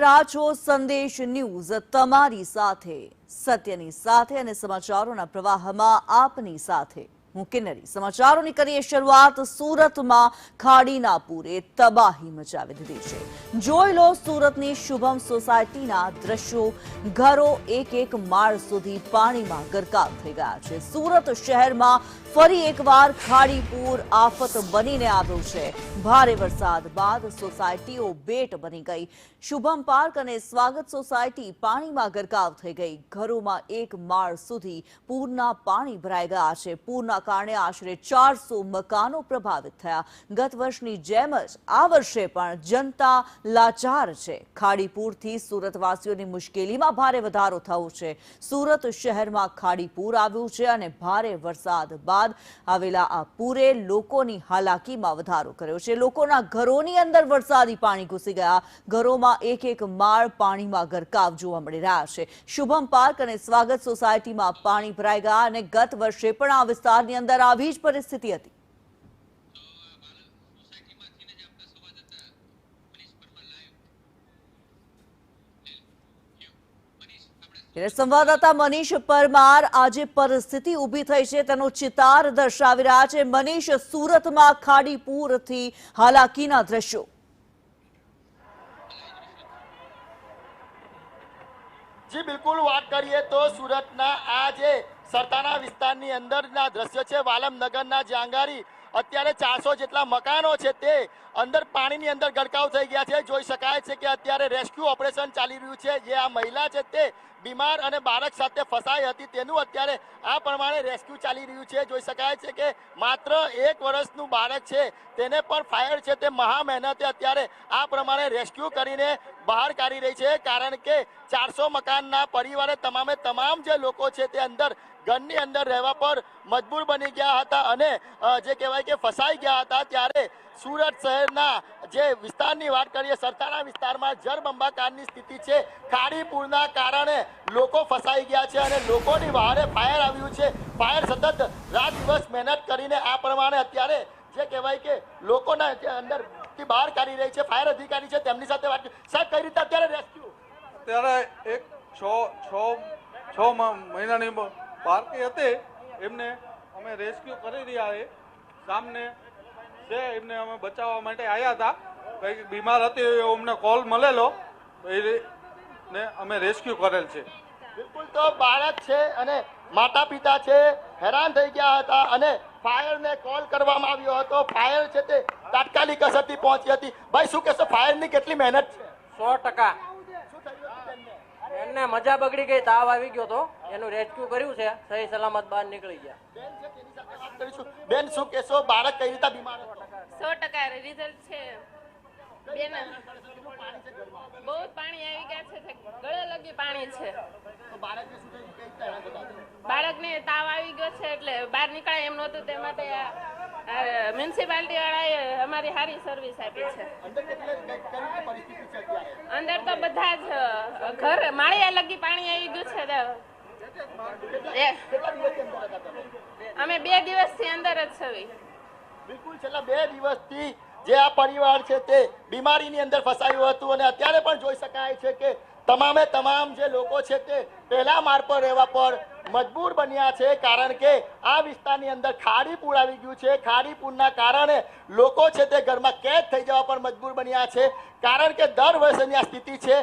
રહ્યા છો સંદેશ ન્યૂઝ તમારી સાથે સત્યની સાથે અને સમાચારોના પ્રવાહમાં આપની સાથે હું કિન્નરી। સમાચારોની કરીએ શરૂઆત। સુરતમાં ખાડીના પૂરે તબાહી મચાવી દીધી છે। જોઈ લો સુરતની શુભમ સોસાયટીના દ્રશ્યો। ઘરો એક એક માળ સુધી પાણીમાં ગરકાવ થઈ ગયા છે। સુરત શહેરમાં ફરી એકવાર ખાડીપૂર આફત બનીને આવ્યું છે। ભારે વરસાદ બાદ સોસાયટીઓ બેટ બની ગઈ। શુભમ પાર્ક અને સ્વાગત સોસાયટી પાણીમાં ગરકાવ થઈ ગઈ। ઘરોમાં એક માળ સુધી પૂરના પાણી ભરાઈ ગયા છે। પૂરના કારણે આશરે 400 મકાનો પ્રભાવિત થયા। ગત વર્ષની જેમ જ આ વર્ષે પણ જનતા લાચાર છે। ખાડીપૂરથી સુરતવાસીઓની મુશ્કેલીમાં ભારે વધારો થયો છે। સુરત શહેરમાં ખાડીપૂર આવ્યું છે અને ભારે વરસાદ બાદ આવેલા આ પૂરે લોકોની હાલાકીમાં વધારો કર્યો છે। લોકોના ઘરોની અંદર વરસાદી પાણી ઘૂસી ગયા। ઘરોમાં એક એક માળ પાણીમાં ગરકાવ જોવા મળી રહ્યા છે। શુભમ પાર્ક અને સ્વાગત સોસાયટીમાં પાણી ભરાઈ ગયા અને ગત વર્ષે પણ આ વિસ્તારની અંદર આવી જ પરિસ્થિતિ હતી। સંવાદદાતા મનીષ પરમાર આજે પરિસ્થિતિ ઊભી થઈ છે તેનો ચિતાર દર્શાવી રહ્યા છે। મનીષ, સુરતમાં ખાડીપૂરથી હાલાકીના દ્રશ્યો। જી બિલકુલ, વાત કરીએ તો સુરતના આ જે સરતાના વિસ્તારની અંદરના દ્રશ્ય છે, વાલમનગરના જાંગારી, અત્યારે 400 જેટલા મકાનો છે તે અંદર પાણીની અંદર ગરકાવ થઈ ગયા છે। જોઈ શકાય છે કે અત્યારે રેસ્ક્યુ ઓપરેશન ચાલી રહ્યું છે। જે આ મહિલા છે તે બીમાર અને બાળક સાથે ફસાઈ હતી તેનું અત્યારે આ પ્રમાણે રેસ્ક્યુ ચાલી રહ્યું છે। જોઈ શકાય છે કે માત્ર 1 વર્ષનું બાળક છે તેને પણ ફાયર છે તે મહા મહેનતે અત્યારે આ પ્રમાણે રેસ્ક્યુ કરીને બહાર કાઢી રહી છે। કારણ કે 400 મકાનના પરિવારે તમામ જે લોકો છે તે અંદર ઘરની અંદર રહેવા પર મજબૂર બની ગયા હતા અને જે કહેવાય કે ફસાઈ ગયા હતા। ત્યારે સુરત શહેરના જે વિસ્તારની વાત કરીએ, સરતાના વિસ્તારમાં જળબંબાકારની સ્થિતિ છે। ખાડીપૂરના કારણે લોકો ફસાઈ ગયા છે અને લોકોની વહારે ફાયર આવ્યું છે। ફાયર સતત રાત દિવસ મહેનત કરીને આ પ્રમાણે અત્યારે જે કહેવાય કે લોકોના અંદરથી બહાર કાઢી રહી છે। ફાયર અધિકારી છે તેમની સાથે વાત સાહેબ, કઈ રીતે અત્યારે રેસ્ક્યુ? અત્યારે એક છ મહિનાની બાળકી હતી, એમને અમે રેસ્ક્યુ કરી રહ્યા છે। સામને છે એમને અમે બચાવવા માટે આવ્યા હતા। કંઈક બીમાર હતી, અમને કોલ મળેલો ને અમે રેસ્ક્યુ કરેલ છે। બિલકુલ, તો બાળક છે અને માતા પિતા છે હેરાન થઈ ગયા હતા અને ફાયરને કોલ કરવામાં આવ્યો હતો। ફાયર છે તે તાત્કાલિક અસરથી પહોંચી હતી। ભાઈ, શું કહેશો, ફાયરની કેટલી મહેનત છે? 100%। એમને મજા બગડી ગઈ, તાવ આવી ગયો તો એનું રેસ્ક્યુ કર્યું છે, સહી સલામત બહાર નીકળી ગયા। બેન, શું કહેશો, બાળક કઈ રીતે બીમાર હતો? 100% રિઝલ્ટ છે બેન। બહુ પાણી આવી ગયા છે, ગળે લગી પાણી છે। બાળકને તાવ આવી ગયો છે એટલે બહાર નીકળાય એમ નહોતું, તે માટે મ્યુનિસિપાલિટી વાળાએ અમારી સારી સર્વિસ આપી છે। અંદર તો બધા જ ઘર માળિયા લગી પાણી આવી ગયું છે। અમે 2 દિવસથી અંદર જ છવી। બિલકુલ, છેલ્લા 2 દિવસથી જે આ પરિવાર છે તે બીમારીની અંદર ફસાયું હતું અને અત્યારે પણ જોઈ શકાય છે કે તમામ જે લોકો છે તે પહેલા માળ પર રહેવા પર મજબૂર બન્યા છે। કારણ કે આ વિસ્તારની અંદર ખાડીપૂર આવી ગયું છે। ખાડીપૂરના કારણે લોકો છે તે ઘરમાં કેદ થઈ જવા પર મજબૂર બન્યા છે। કારણ કે દર વર્ષની આ સ્થિતિ છે,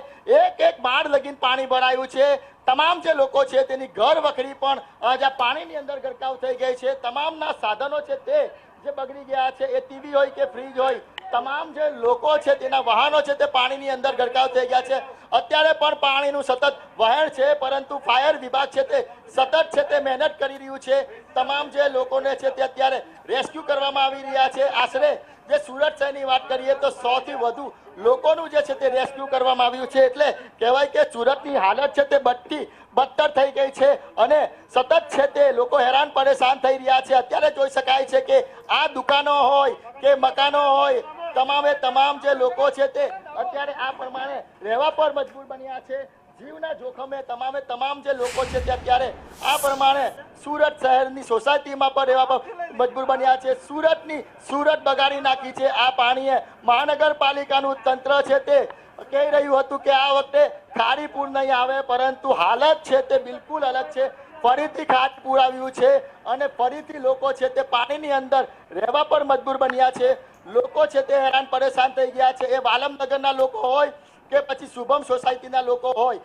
એક માળ લગીને પાણી ભરાયું છે। તમામ જે લોકો છે તેની ઘર વખરી પણ જ્યાં પાણીની અંદર ગરકાવ થઈ ગઈ છે। તમામના સાધનો છે તે જે બગડી ગયા છે, એ ટીવી હોય કે ફ્રીજ હોય, તમામ જે લોકો છે તેના વાહનો છે તે પાણીની અંદર ગરકાવ થઈ ગયા છે। અત્યારે પણ પાણીનું સતત વહેણ છે, પરંતુ ફાયર વિભાગ છે તે સતત છે તે મહેનત કરી રહ્યું છે। તમામ જે લોકોને છે તે અત્યારે રેસ્ક્યુ કરવામાં આવી રહ્યા છે। આશરે જે સુરત શહેરની વાત કરીએ તો 100 થી વધુ લોકોનું જે છે તે રેસ્ક્યુ કરવામાં આવ્યું છે। એટલે કહેવાય કે સુરતની હાલત છે તે બદતર થઈ ગઈ છે અને સતત છે તે લોકો હેરાન પરેશાન થઈ રહ્યા છે। અત્યારે જોઈ શકાય છે કે આ દુકાનો હોય કે મકાનો હોય, તમામ જે લોકો છે તે અત્યારે આ પ્રમાણે રહેવા પર મજબૂર બન્યા છે। જીવના જોખમે તમામ જે લોકો છે તે અત્યારે આ પ્રમાણે સુરત શહેરની સોસાયટીમાં પણ રહેવા પર મજબૂર બન્યા છે। સુરત બગાડી નાખી છે આ પાણીએ। મહાનગરપાલિકાનું તંત્ર છે તે કહી રહ્યું હતું કે આ વખતે ખાડી પૂર નહીં આવે, પરંતુ હાલત છે તે બિલકુલ અલગ છે. ફરીથી ખાડી પૂર આવ્યું છે અને ફરીથી લોકો છે તે પાણીની અંદર રહેવા પર મજબૂર બન્યા છે. લોકો છે તે હેરાન પરેશાન થઈ ગયા છે. એ વાલમનગરના લોકો હોય કે પછી શુભમ સોસાયટીના લોકો હોય,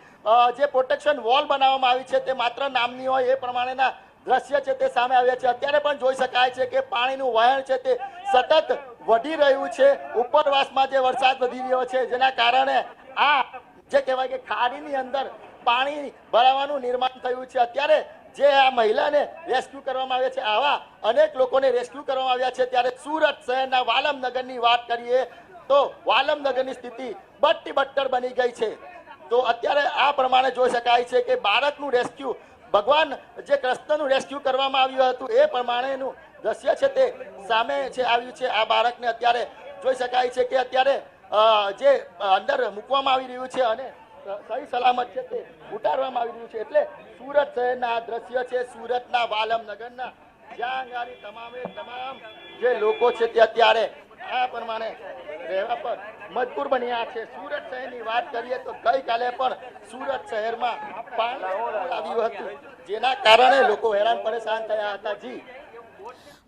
જે પ્રોટેક્શન વોલ બનાવવામાં આવી છે તે માત્ર નામની હોય એ પ્રમાણેના દ્રશ્ય છે તે સામે આવ્યા છે. અત્યારે પણ જોઈ શકાય છે કે પાણીનું વહેણ છે તે સતત વધી રહ્યું છે. ઉપરવાસમાં જે વરસાદ વધી રહ્યો છે જેના કારણે આ જે કહેવાય કે ખાડીની અંદર પાણી ભરાવાનું નિર્માણ થયું છે. અત્યારે જે આ મહિલાને રેસ્ક્યુ કરવામાં આવ્યા છે, આવા અનેક લોકોને રેસ્ક્યુ કરવામાં આવ્યા છે. ત્યારે સુરત શહેરના વાલમનગરની વાત કરીએ તો વાલમનગરની સ્થિતિ બટ્ટી બટ્ટર બની ગઈ છે. તો અત્યારે આ પ્રમાણે જોઈ શકાય છે કે બાળકનું રેસ્ક્યુ, ભગવાન જે કૃષ્ણનું રેસ્ક્યુ કરવામાં આવ્યું હતું એ પ્રમાણેનું દ્રશ્ય છે તે સામે છે આવ્યું છે. આ બાળકને અત્યારે જોઈ શકાય છે કે અત્યારે જે અંદર મૂકવામાં આવી રહ્યું છે અને સહી સલામત છે તે ઉતારવામાં આવી રહ્યું છે. એટલે સુરત શહેરના દ્રશ્ય છે, સુરતના વાલમનગરના, જ્યાં આગળ તમામ જે લોકો છે તે અત્યારે આ પ્રમાણે રહેવા પર મજબૂર બન્યા છે. સુરત શહેરની વાત કરીએ તો ગઈકાલે પણ સુરત શહેરમાં પાણી આવ્યું હતું, જેના કારણે લોકો હેરાન પરેશાન થયા હતા. જી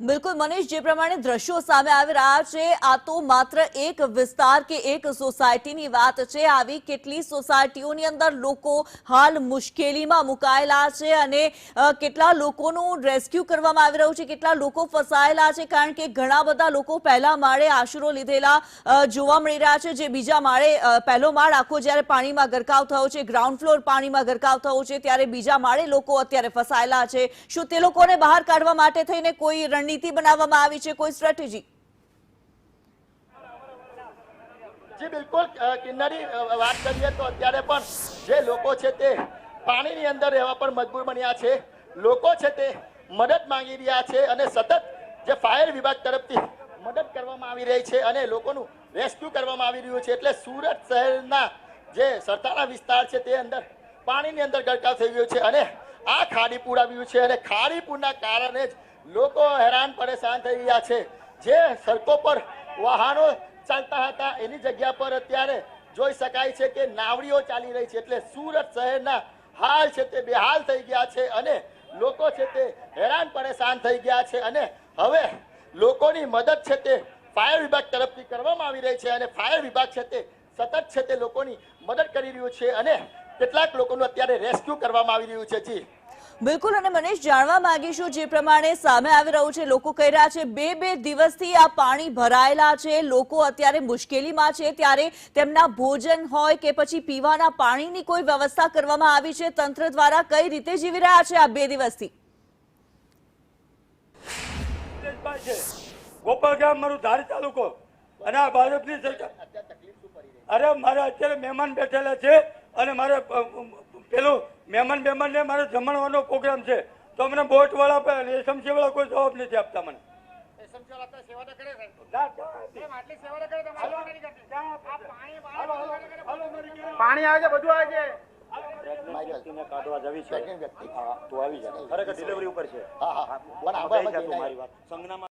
બિલકુલ મનીષ, જે પ્રમાણે દ્રશ્યો સામે આવી રહ્યા છે આ તો માત્ર એક વિસ્તાર કે એક સોસાયટીની વાત છે. આવી કેટલી સોસાયટીઓની અંદર લોકો હાલ મુશ્કેલીમાં મુકાયેલા છે અને કેટલા લોકોનું રેસ્ક્યુ કરવામાં આવી રહ્યું છે, કેટલા લોકો ફસાયેલા છે, કારણ કે ઘણા બધા લોકો પહેલા માળે આશરો લીધેલા જોવા મળી રહ્યા છે. જે બીજા માળે, પહેલો માળ આખો જ્યારે પાણીમાં ગરકાવ થયો છે, ગ્રાઉન્ડ ફ્લોર પાણીમાં ગરકાવ થયો છે, ત્યારે બીજા માળે લોકો અત્યારે ફસાયેલા છે. શું તે લોકોને બહાર કાઢવા માટે થઈને કોઈ રણનીતિ બનાવવામાં આવી છે, કોઈ સ્ટ્રેટેજી? જી બિલકુલ કિન્નરી, વાત કરીએ તો અત્યારે પણ જે લોકો છે તે પાણીની અંદર રહેવા પર મજબૂર બન્યા છે. લોકો છે તે મદદ માંગી રહ્યા છે અને સતત જે ફાયર વિભાગ તરફથી મદદ કરવામાં આવી રહી છે અને લોકોનું રેસ્ક્યુ કરવામાં આવી રહ્યું છે. એટલે સુરત શહેરના જે સરતાણા વિસ્તાર છે તે અંદર પાણીની અંદર ગરકાવ થઈ ગયો છે અને આ ખાડીપુર આવ્યું છે અને ખાડીપુરના કારણે જ લોકો હેરાન પરેશાન થઈ રહ્યા છે. જે સડકો પર વાહનો ચાલતા હતા એની જગ્યા પર અત્યારે જોઈ શકાય છે કે નાવડીઓ ચાલી રહી છે. એટલે સુરત શહેરના હાલ છે તે બેહાલ થઈ ગયા છે અને લોકો છે તે હેરાન પરેશાન થઈ ગયા છે અને હવે લોકોની મદદ છે તે ફાયર વિભાગ તરફથી કરવામાં આવી રહી છે અને ફાયર વિભાગ છે તે સતત છે તે લોકોની મદદ કરી રહ્યું છે અને કેટલાક લોકોનું અત્યારે રેસ્ક્યુ કરવામાં આવી રહ્યું છે. જી બિલકુલ, અને મનીષ, જાણવા માંગીશું જે પ્રમાણે સામે આવી રહ્યું છે, લોકો કહી રહ્યા છે બે દિવસથી આ પાણી ભરાયેલા છે, લોકો અત્યારે મુશ્કેલીમાં છે, ત્યારે તેમના ભોજન હોય કે પછી પીવાના પાણીની કોઈ વ્યવસ્થા કરવામાં આવી છે તંત્ર દ્વારા? કઈ રીતે જીવી રહ્યા છે આ 2 દિવસથી? ગોપાલ ગામ મારું ધારી તાલુકો અને આ ભાજપની સરકાર. અરે મારે અત્યારે મહેમાન બેઠેલા છે અને મારે પેલું મહેમાન ને મારે જમણવાનો પ્રોગ્રામ છે, તો મને બોટ વાળા એસએમસી વાળા કોઈ જવાબ નથી આપતા. મને પાણી આવે છે, બધું આવે છે. કાઢવા જવી છે, તું આવી જાય. ખરેખર ડિલિવરી ઉપર છે. હા, મારી વાત સંજ્ઞામાં